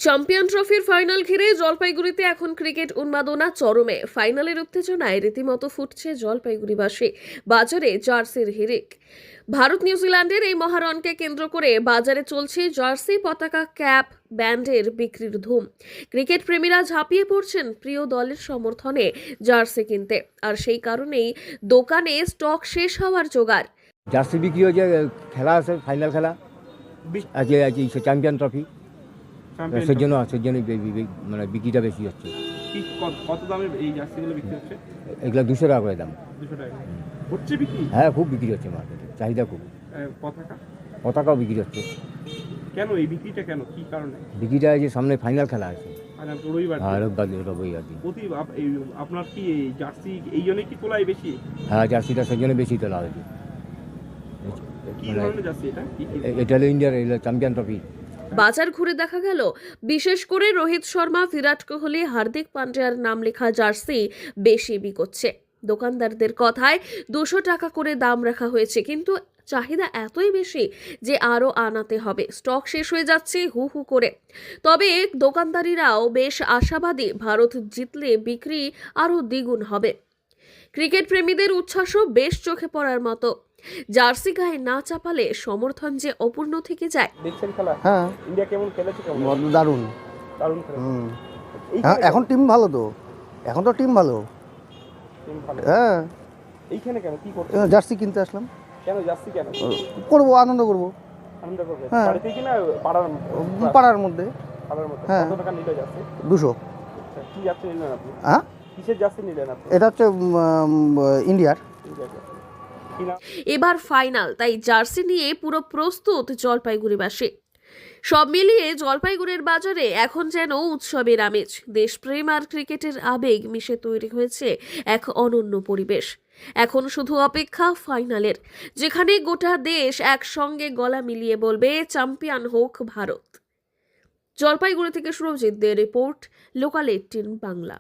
Champion ট্রফির final ঘিরে জলপাইগুড়িতে এখন ক্রিকেট উন্মাদনা চরমে। ফাইনালের উত্তেজনায় রীতিমতো ফুটছে জলপাইগুড়িবাসী। বাজারে জার্সির হিড়িক। ভারত নিউজিল্যান্ডের এই মহারণকে কেন্দ্র করে বাজারে চলছে জার্সি, পতাকা, ক্যাপ, ব্যান্ডের বিক্রির ধুম। ক্রিকেট প্রেমীরা ঝাঁপিয়ে পড়ছেন প্রিয় দলের সমর্থনে জার্সি কিনতে, আর সেই কারণেই দোকানে স্টক শেষ হওয়ার জোগাড়। জার্সি বিক্রি হচ্ছে, খেলা আছে, ফাইনাল খেলা আজকে আছে, চ্যাম্পিয়ন ট্রফি, সেজন্য মানে বিক্রিটা বেশি হচ্ছে। কত দামে এই জার্সিগুলো বিক্রি হচ্ছে? এগুলো 200 টাকা করে দাম। 200 টাকা হচ্ছে বিক্রি? হ্যাঁ, খুব বিক্রি হচ্ছে মার্কেটে, চাহিদা খুব। পতাকাও বিক্রি হচ্ছে। কেন এই বিক্রিটা, কেন, কি কারণে বিক্রিটা? যে সামনে ফাইনাল খেলা আছে, রবিবার? হ্যাঁ, রবিবার দিন। আপনার কি এই জার্সি এই জন্য কি তোলাই বেশি? হ্যাঁ, জার্সিটা সেজন্য বেশি তোলা হয়েছে। কি ধরনের জার্সি এটা? এটা হলো ইন্ডিয়ার চ্যাম্পিয়ন ট্রফি। বাজার ঘুরে দেখা গেল বিশেষ করে রোহিত শর্মা, বিরাট কোহলি, হার্দিক পান্ডিয়ার নাম লেখা জার্সি বেশি বিকোচ্ছে। দোকানদারদের কথায় 200 টাকা করে দাম রাখা হয়েছে, কিন্তু চাহিদা এতই বেশি যে আরও আনাতে হবে। স্টক শেষ হয়ে যাচ্ছে হু হু করে। তবে দোকানদারিরাও বেশ আশাবাদী, ভারত জিতলে বিক্রি আরও দ্বিগুণ হবে। ক্রিকেট প্রেমীদের উচ্ছ্বাসও বেশ চোখে পড়ার মতো। জার্সি গায়ে না চাপালে সমর্থন যে অপূর্ণ থেকে যায়। দেখছেন খেলা? হ্যাঁ, ইন্ডিয়া কেমন খেলেছে? কেমন? দারুণ দারুণ খেলেছে। হ্যাঁ, এখন টিম ভালো তো, এখন তো টিম ভালো। টিম ভালো। হ্যাঁ, এইখানে কেন, কি করতে? জার্সি কিনতে আসলাম। কেন জার্সি কেন? করবো, আনন্দ করবো। আনন্দ করবে? হ্যাঁ। বাড়িতে কি না পাড়ার? পাড়ার মধ্যে। পাড়ার মধ্যে। হ্যাঁ। কত টাকা নিল জার্সি? 200। আচ্ছা, কি জার্সি নিলেন আপনি? হ্যাঁ, কিসের জার্সি নিলেন আপনি? এটা হচ্ছে ইন্ডিয়ার। India jersey. কি নাম? এবার ফাইনাল, তাই জার্সি নিয়ে পুরো প্রস্তুত জলপাইগুড়িবাসী। সব মিলিয়ে জলপাইগুড়ির বাজারে এখন যেন উৎসবের আমেজ। দেশপ্রেম আর ক্রিকেটের আবেগ মিশে তৈরি হয়েছে এক অনন্য পরিবেশ। এখন শুধু অপেক্ষা ফাইনালের, যেখানে গোটা দেশ একসঙ্গে গলা মিলিয়ে বলবে চ্যাম্পিয়ন হোক ভারত। জলপাইগুড়ি থেকে সুরজিৎ দে রিপোর্ট, লোকাল 18 বাংলা।